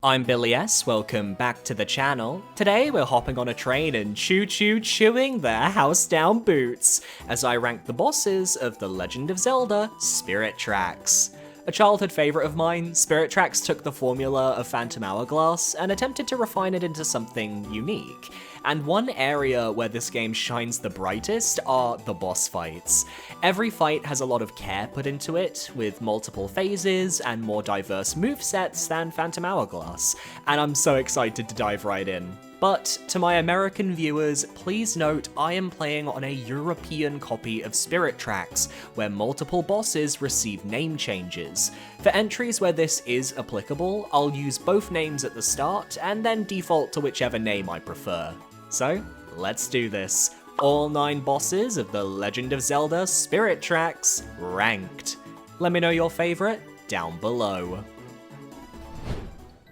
I'm Billy S, welcome back to the channel. Today we're hopping on a train and chewing their house down boots, as I rank the bosses of The Legend of Zelda Spirit Tracks. A childhood favourite of mine, Spirit Tracks took the formula of Phantom Hourglass and attempted to refine it into something unique. And one area where this game shines the brightest are the boss fights. Every fight has a lot of care put into it, with multiple phases and more diverse movesets than Phantom Hourglass, and I'm so excited to dive right in. But to my American viewers, please note I am playing on a European copy of Spirit Tracks, where multiple bosses receive name changes. For entries where this is applicable, I'll use both names at the start, and then default to whichever name I prefer. So, let's do this. All 9 bosses of The Legend of Zelda Spirit Tracks ranked. Let me know your favourite down below.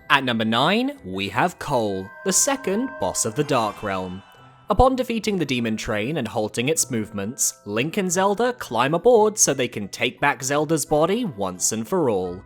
At number 9, we have Cole, the second boss of the Dark Realm. Upon defeating the demon train and halting its movements, Link and Zelda climb aboard so they can take back Zelda's body once and for all.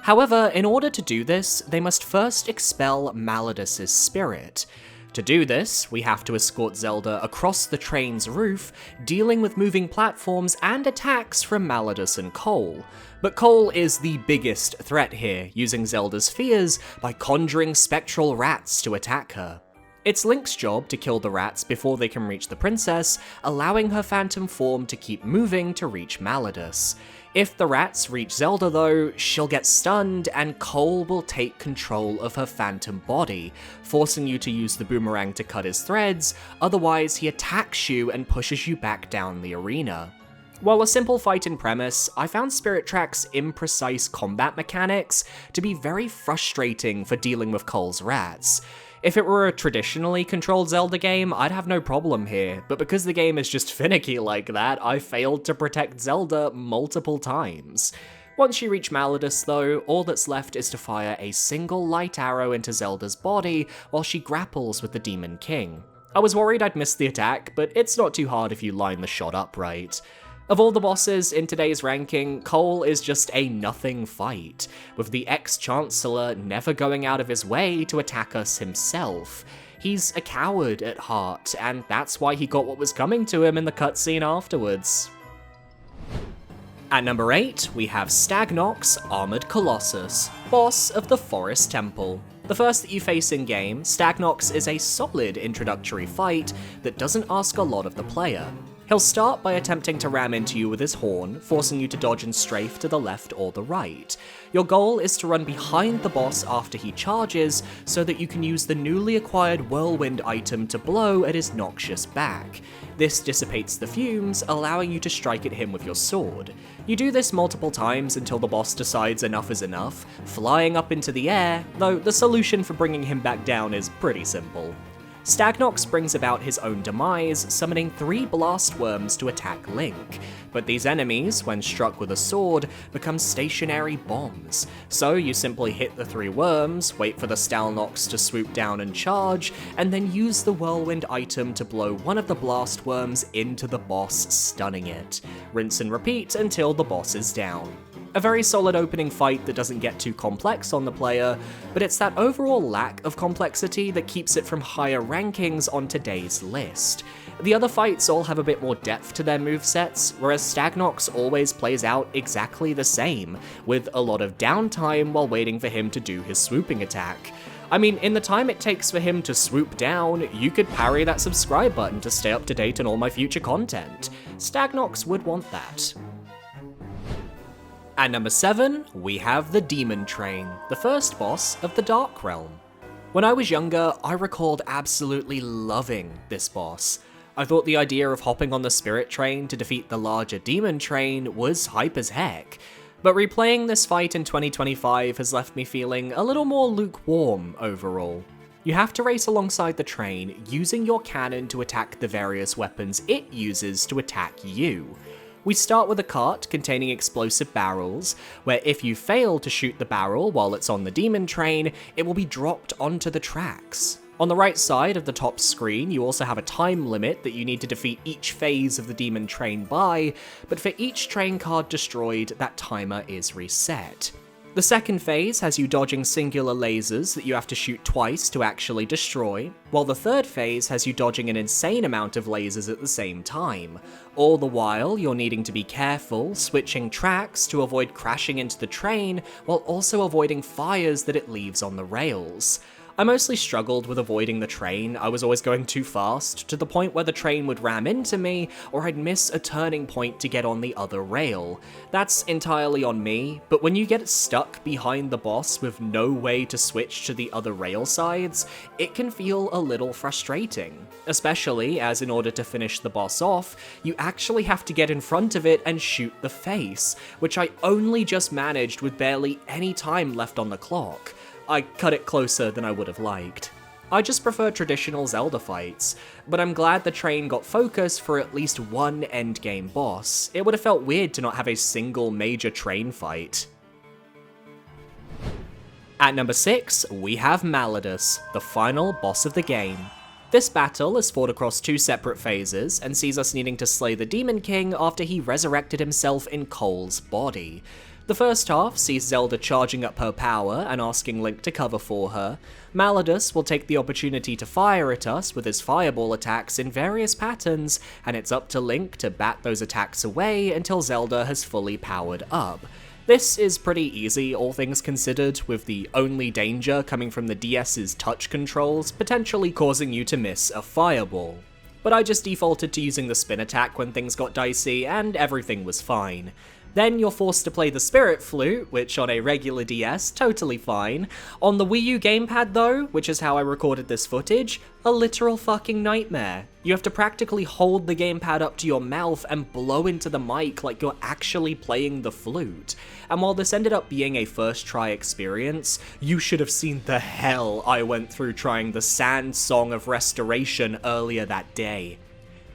However, in order to do this, they must first expel Malladus's spirit. To do this, we have to escort Zelda across the train's roof, dealing with moving platforms and attacks from Malladus and Cole. But Cole is the biggest threat here, using Zelda's fears by conjuring spectral rats to attack her. It's Link's job to kill the rats before they can reach the princess, allowing her phantom form to keep moving to reach Malladus. If the rats reach Zelda though, she'll get stunned and Cole will take control of her phantom body, forcing you to use the boomerang to cut his threads, otherwise he attacks you and pushes you back down the arena. While a simple fight in premise, I found Spirit Tracks' imprecise combat mechanics to be very frustrating for dealing with Cole's rats. If it were a traditionally controlled Zelda game, I'd have no problem here, but because the game is just finicky like that, I failed to protect Zelda multiple times. Once you reach Malladus though, all that's left is to fire a single light arrow into Zelda's body while she grapples with the Demon King. I was worried I'd missed the attack, but it's not too hard if you line the shot up right. Of all the bosses in today's ranking, Cole is just a nothing fight, with the ex-Chancellor never going out of his way to attack us himself. He's a coward at heart, and that's why he got what was coming to him in the cutscene afterwards. At number 8, we have Stagnox, Armored Colossus, boss of the Forest Temple. The first that you face in-game, Stagnox is a solid introductory fight that doesn't ask a lot of the player. He'll start by attempting to ram into you with his horn, forcing you to dodge and strafe to the left or the right. Your goal is to run behind the boss after he charges, so that you can use the newly acquired whirlwind item to blow at his noxious back. This dissipates the fumes, allowing you to strike at him with your sword. You do this multiple times until the boss decides enough is enough, flying up into the air, though the solution for bringing him back down is pretty simple. Stagnox brings about his own demise, summoning 3 blast worms to attack Link, but these enemies, when struck with a sword, become stationary bombs. So you simply hit the 3 worms, wait for the Stalnox to swoop down and charge, and then use the whirlwind item to blow one of the blast worms into the boss, stunning it. Rinse and repeat until the boss is down. A very solid opening fight that doesn't get too complex on the player, but it's that overall lack of complexity that keeps it from higher rankings on today's list. The other fights all have a bit more depth to their movesets, whereas Stagnox always plays out exactly the same, with a lot of downtime while waiting for him to do his swooping attack. I mean, in the time it takes for him to swoop down, you could parry that subscribe button to stay up to date on all my future content. Stagnox would want that. At number 7, we have the Demon Train, the first boss of the Dark Realm. When I was younger, I recalled absolutely loving this boss. I thought the idea of hopping on the Spirit Train to defeat the larger Demon Train was hype as heck, but replaying this fight in 2025 has left me feeling a little more lukewarm overall. You have to race alongside the train, using your cannon to attack the various weapons it uses to attack you. We start with a cart containing explosive barrels, where if you fail to shoot the barrel while it's on the demon train, it will be dropped onto the tracks. On the right side of the top screen, you also have a time limit that you need to defeat each phase of the demon train by, but for each train card destroyed, that timer is reset. The second phase has you dodging singular lasers that you have to shoot twice to actually destroy, while the third phase has you dodging an insane amount of lasers at the same time. All the while, you're needing to be careful, switching tracks to avoid crashing into the train, while also avoiding fires that it leaves on the rails. I mostly struggled with avoiding the train. I was always going too fast, to the point where the train would ram into me, or I'd miss a turning point to get on the other rail. That's entirely on me, but when you get stuck behind the boss with no way to switch to the other rail sides, it can feel a little frustrating. Especially as in order to finish the boss off, you actually have to get in front of it and shoot the face, which I only just managed with barely any time left on the clock. I cut it closer than I would have liked. I just prefer traditional Zelda fights, but I'm glad the train got focus for at least one endgame boss. It would have felt weird to not have a single major train fight. At number 6, we have Woedenaz, the final boss of the game. This battle is fought across 2 separate phases, and sees us needing to slay the Demon King after he resurrected himself in Cole's body. The first half sees Zelda charging up her power and asking Link to cover for her. Woedenaz will take the opportunity to fire at us with his fireball attacks in various patterns, and it's up to Link to bat those attacks away until Zelda has fully powered up. This is pretty easy, all things considered, with the only danger coming from the DS's touch controls potentially causing you to miss a fireball. But I just defaulted to using the spin attack when things got dicey, and everything was fine. Then you're forced to play the Spirit Flute, which on a regular DS, totally fine. On the Wii U gamepad though, which is how I recorded this footage, a literal fucking nightmare. You have to practically hold the gamepad up to your mouth and blow into the mic like you're actually playing the flute. And while this ended up being a first try experience, you should have seen the hell I went through trying the Sand Song of Restoration earlier that day.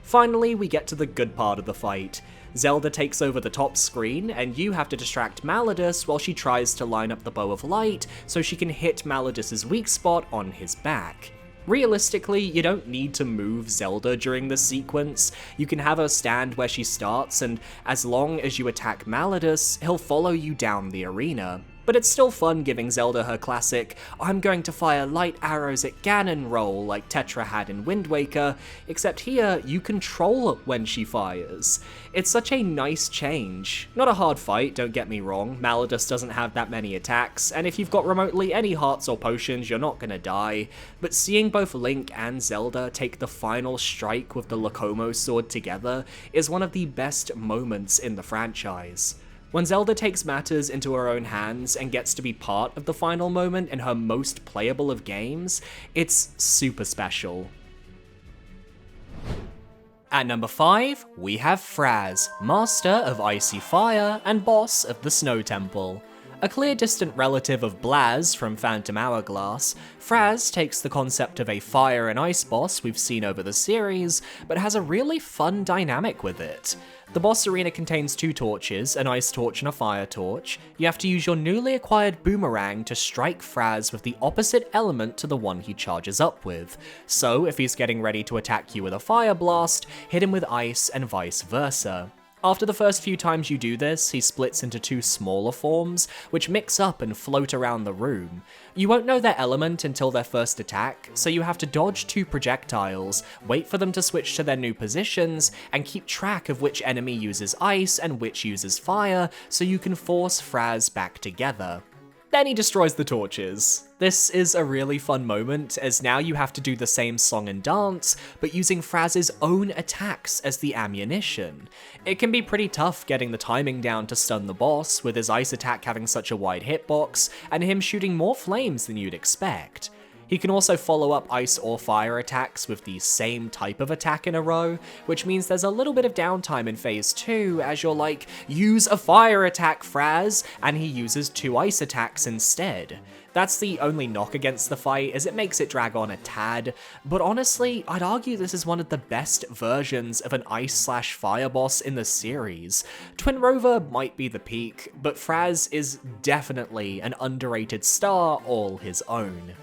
Finally, we get to the good part of the fight. Zelda takes over the top screen, and you have to distract Woedenaz while she tries to line up the bow of light so she can hit Woedenaz's weak spot on his back. Realistically, you don't need to move Zelda during this sequence. You can have her stand where she starts, and as long as you attack Woedenaz, he'll follow you down the arena. But it's still fun giving Zelda her classic, I'm going to fire light arrows at Ganon roll like Tetra had in Wind Waker, except here you control when she fires. It's such a nice change. Not a hard fight, don't get me wrong, Woedenaz doesn't have that many attacks, and if you've got remotely any hearts or potions, you're not gonna die, but seeing both Link and Zelda take the final strike with the Lokomo sword together is one of the best moments in the franchise. When Zelda takes matters into her own hands and gets to be part of the final moment in her most playable of games, it's super special. At number 5, we have Fraz, Master of Icy Fire and Boss of the Snow Temple. A clear distant relative of Blaz from Phantom Hourglass, Fraz takes the concept of a fire and ice boss we've seen over the series, but has a really fun dynamic with it. The boss arena contains 2 torches, an ice torch and a fire torch. You have to use your newly acquired boomerang to strike Fraz with the opposite element to the one he charges up with. So if he's getting ready to attack you with a fire blast, hit him with ice and vice versa. After the first few times you do this, he splits into 2 smaller forms, which mix up and float around the room. You won't know their element until their first attack, so you have to dodge 2 projectiles, wait for them to switch to their new positions, and keep track of which enemy uses ice and which uses fire, so you can force Fraz back together. Then he destroys the torches. This is a really fun moment, as now you have to do the same song and dance, but using Fraz's own attacks as the ammunition. It can be pretty tough getting the timing down to stun the boss, with his ice attack having such a wide hitbox, and him shooting more flames than you'd expect. He can also follow up ice or fire attacks with the same type of attack in a row, which means there's a little bit of downtime in phase 2 as you're like, use a fire attack, Fraz, and he uses 2 ice attacks instead. That's the only knock against the fight, as it makes it drag on a tad, but honestly, I'd argue this is one of the best versions of an ice/fire boss in the series. Twin Rover might be the peak, but Fraz is definitely an underrated star all his own.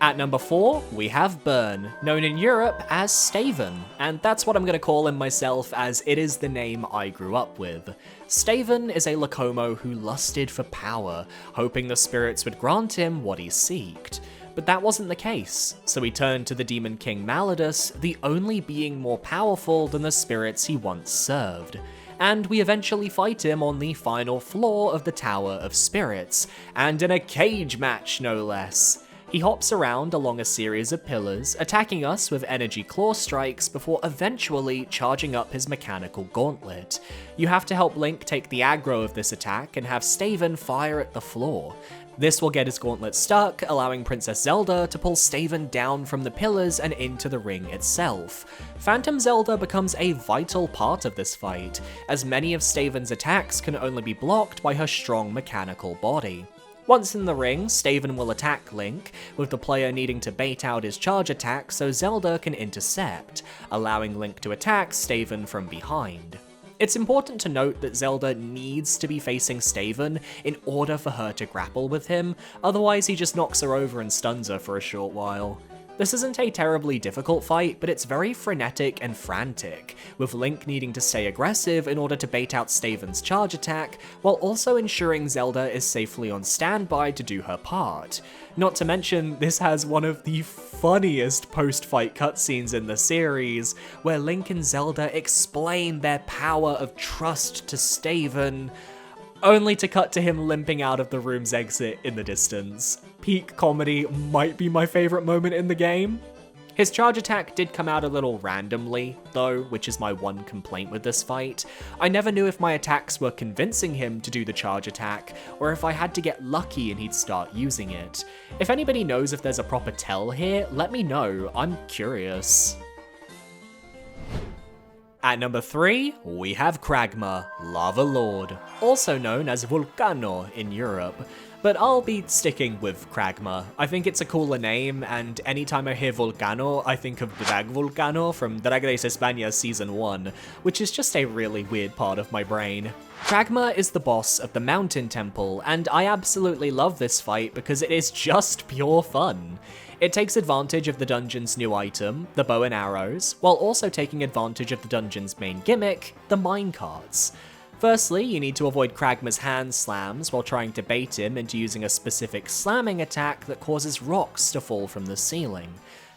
At number 4, we have Burn, known in Europe as Staven, and that's what I'm going to call him myself as it is the name I grew up with. Staven is a Lacomo who lusted for power, hoping the spirits would grant him what he seeked. But that wasn't the case, so he turned to the Demon King Malladus, the only being more powerful than the spirits he once served. And we eventually fight him on the final floor of the Tower of Spirits, and in a cage match no less. He hops around along a series of pillars, attacking us with energy claw strikes before eventually charging up his mechanical gauntlet. You have to help Link take the aggro of this attack and have Staven fire at the floor. This will get his gauntlet stuck, allowing Princess Zelda to pull Staven down from the pillars and into the ring itself. Phantom Zelda becomes a vital part of this fight, as many of Staven's attacks can only be blocked by her strong mechanical body. Once in the ring, Staven will attack Link, with the player needing to bait out his charge attack so Zelda can intercept, allowing Link to attack Staven from behind. It's important to note that Zelda needs to be facing Staven in order for her to grapple with him, otherwise he just knocks her over and stuns her for a short while. This isn't a terribly difficult fight, but it's very frenetic and frantic, with Link needing to stay aggressive in order to bait out Staven's charge attack, while also ensuring Zelda is safely on standby to do her part. Not to mention, this has one of the funniest post-fight cutscenes in the series, where Link and Zelda explain their power of trust to Staven, only to cut to him limping out of the room's exit in the distance. Peak comedy might be my favourite moment in the game. His charge attack did come out a little randomly, though, which is my one complaint with this fight. I never knew if my attacks were convincing him to do the charge attack, or if I had to get lucky and he'd start using it. If anybody knows if there's a proper tell here, let me know, I'm curious. At number 3, we have Kragma, Lava Lord, also known as Vulcano in Europe, but I'll be sticking with Kragma. I think it's a cooler name, and anytime I hear Vulcano, I think of Drag Vulcano from Drag Race España Season 1, which is just a really weird part of my brain. Kragma is the boss of the Mountain Temple, and I absolutely love this fight because it is just pure fun. It takes advantage of the dungeon's new item, the bow and arrows, while also taking advantage of the dungeon's main gimmick, the minecarts. Firstly, you need to avoid Kragma's hand slams while trying to bait him into using a specific slamming attack that causes rocks to fall from the ceiling.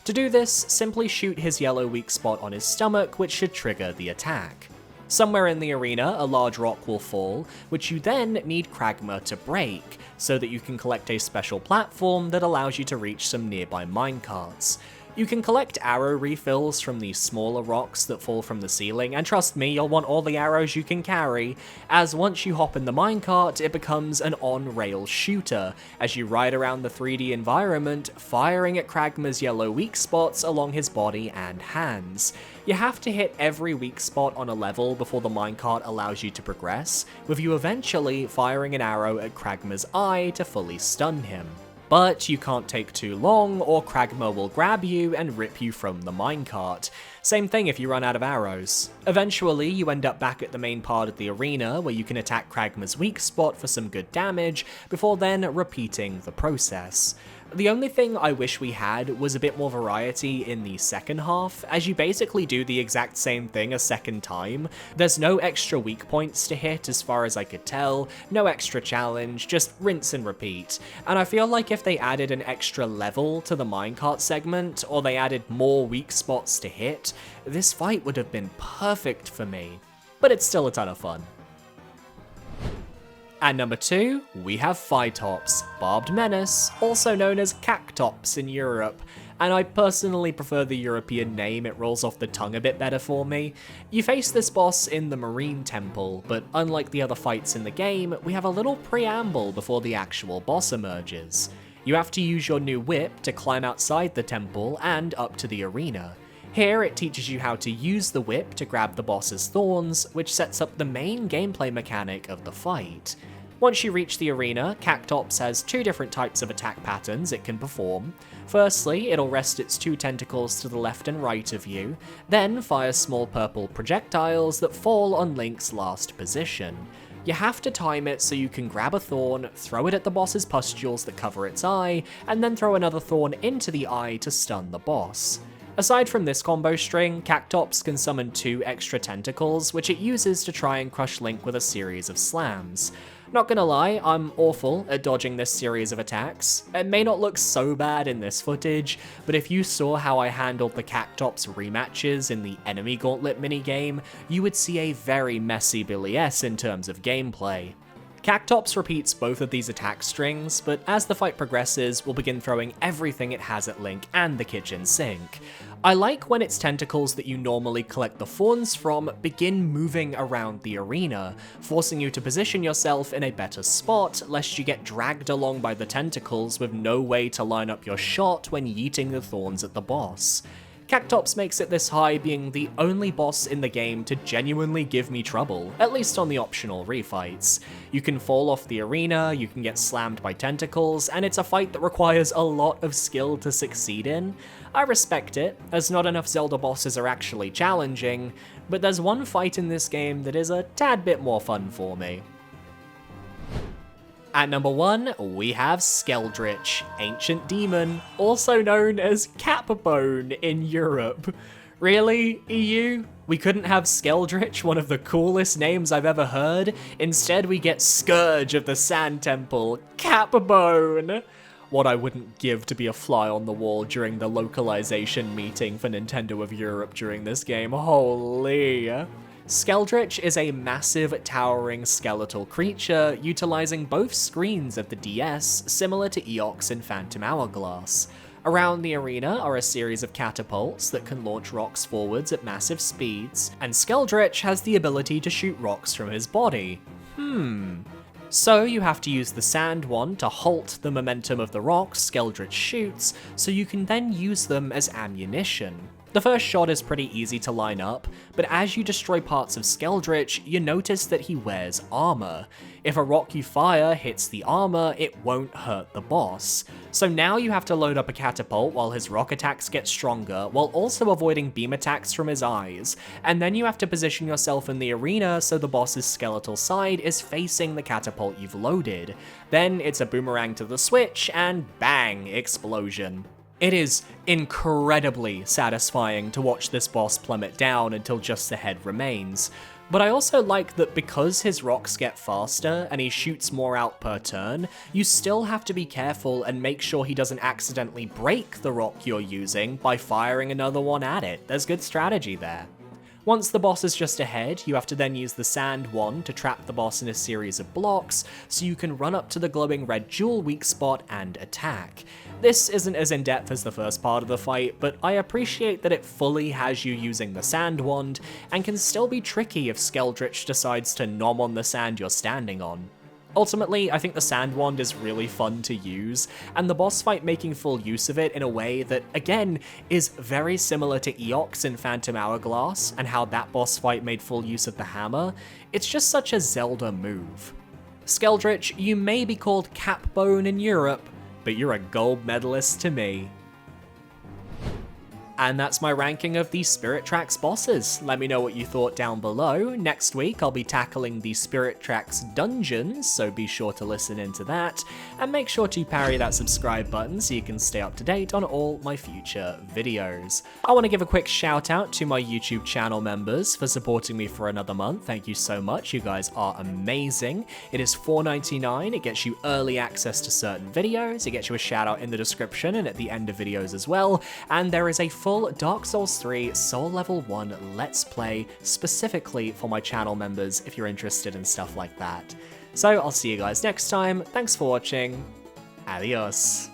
To do this, simply shoot his yellow weak spot on his stomach, which should trigger the attack. Somewhere in the arena, a large rock will fall, which you then need Kragma to break, so that you can collect a special platform that allows you to reach some nearby minecarts. You can collect arrow refills from these smaller rocks that fall from the ceiling, and trust me, you'll want all the arrows you can carry, as once you hop in the minecart, it becomes an on-rail shooter, as you ride around the 3D environment, firing at Kragma's yellow weak spots along his body and hands. You have to hit every weak spot on a level before the minecart allows you to progress, with you eventually firing an arrow at Kragma's eye to fully stun him. But you can't take too long, or Kragma will grab you and rip you from the minecart. Same thing if you run out of arrows. Eventually, you end up back at the main part of the arena, where you can attack Kragma's weak spot for some good damage, before then repeating the process. The only thing I wish we had was a bit more variety in the second half, as you basically do the exact same thing a second time. There's no extra weak points to hit as far as I could tell, no extra challenge, just rinse and repeat. And I feel like if they added an extra level to the minecart segment, or they added more weak spots to hit, this fight would have been perfect for me. But it's still a ton of fun. At number 2, we have Phytops, Barbed Menace, also known as Cactops in Europe, and I personally prefer the European name, it rolls off the tongue a bit better for me. You face this boss in the Marine Temple, but unlike the other fights in the game, we have a little preamble before the actual boss emerges. You have to use your new whip to climb outside the temple and up to the arena. Here, it teaches you how to use the whip to grab the boss's thorns, which sets up the main gameplay mechanic of the fight. Once you reach the arena, Cactops has 2 different types of attack patterns it can perform. Firstly, it'll rest its 2 tentacles to the left and right of you, then fire small purple projectiles that fall on Link's last position. You have to time it so you can grab a thorn, throw it at the boss's pustules that cover its eye, and then throw another thorn into the eye to stun the boss. Aside from this combo string, Cactops can summon 2 extra tentacles, which it uses to try and crush Link with a series of slams. Not gonna lie, I'm awful at dodging this series of attacks. It may not look so bad in this footage, but if you saw how I handled the Cactops rematches in the enemy gauntlet minigame, you would see a very messy Billy S in terms of gameplay. Cactops repeats both of these attack strings, but as the fight progresses, we'll begin throwing everything it has at Link and the kitchen sink. I like when its tentacles that you normally collect the thorns from begin moving around the arena, forcing you to position yourself in a better spot, lest you get dragged along by the tentacles with no way to line up your shot when yeeting the thorns at the boss. Cactops makes it this high being the only boss in the game to genuinely give me trouble, at least on the optional refights. You can fall off the arena, you can get slammed by tentacles, and it's a fight that requires a lot of skill to succeed in. I respect it, as not enough Zelda bosses are actually challenging, but there's one fight in this game that is a tad bit more fun for me. At number 1, we have Skeldritch, Ancient Demon, also known as Capbone in Europe. Really, EU? We couldn't have Skeldritch, one of the coolest names I've ever heard? Instead we get Scourge of the Sand Temple, Capbone! What I wouldn't give to be a fly on the wall during the localization meeting for Nintendo of Europe during this game, holy. Skeldritch is a massive, towering skeletal creature, utilizing both screens of the DS, similar to Eox in Phantom Hourglass. Around the arena are a series of catapults that can launch rocks forwards at massive speeds, and Skeldritch has the ability to shoot rocks from his body. So you have to use the sand wand to halt the momentum of the rocks Skeldritch shoots, so you can then use them as ammunition. The first shot is pretty easy to line up, but as you destroy parts of Skeldritch, you notice that he wears armor. If a rock you fire hits the armor, it won't hurt the boss. So now you have to load up a catapult while his rock attacks get stronger, while also avoiding beam attacks from his eyes, and then you have to position yourself in the arena so the boss's skeletal side is facing the catapult you've loaded. Then it's a boomerang to the switch, and bang, explosion. It is incredibly satisfying to watch this boss plummet down until just the head remains, but I also like that because his rocks get faster and he shoots more out per turn, you still have to be careful and make sure he doesn't accidentally break the rock you're using by firing another one at it. There's good strategy there. Once the boss is just ahead, you have to then use the sand wand to trap the boss in a series of blocks, so you can run up to the glowing red jewel weak spot and attack. This isn't as in-depth as the first part of the fight, but I appreciate that it fully has you using the sand wand, and can still be tricky if Skeldritch decides to nom on the sand you're standing on. Ultimately, I think the sand wand is really fun to use, and the boss fight making full use of it in a way that, again, is very similar to Eox in Phantom Hourglass, and how that boss fight made full use of the hammer. It's just such a Zelda move. Skeldritch, you may be called Capbone in Europe, but you're a gold medalist to me. And that's my ranking of the Spirit Tracks bosses. Let me know what you thought down below. Next week, I'll be tackling the Spirit Tracks dungeons, so be sure to listen into that. And make sure to parry that subscribe button so you can stay up to date on all my future videos. I want to give a quick shout out to my YouTube channel members for supporting me for another month. Thank you so much. You guys are amazing. It is $4.99. It gets you early access to certain videos. It gets you a shout out in the description and at the end of videos as well. And there is a full Dark Souls 3 Soul Level 1 Let's Play specifically for my channel members if you're interested in stuff like that. So I'll see you guys next time, thanks for watching, adios.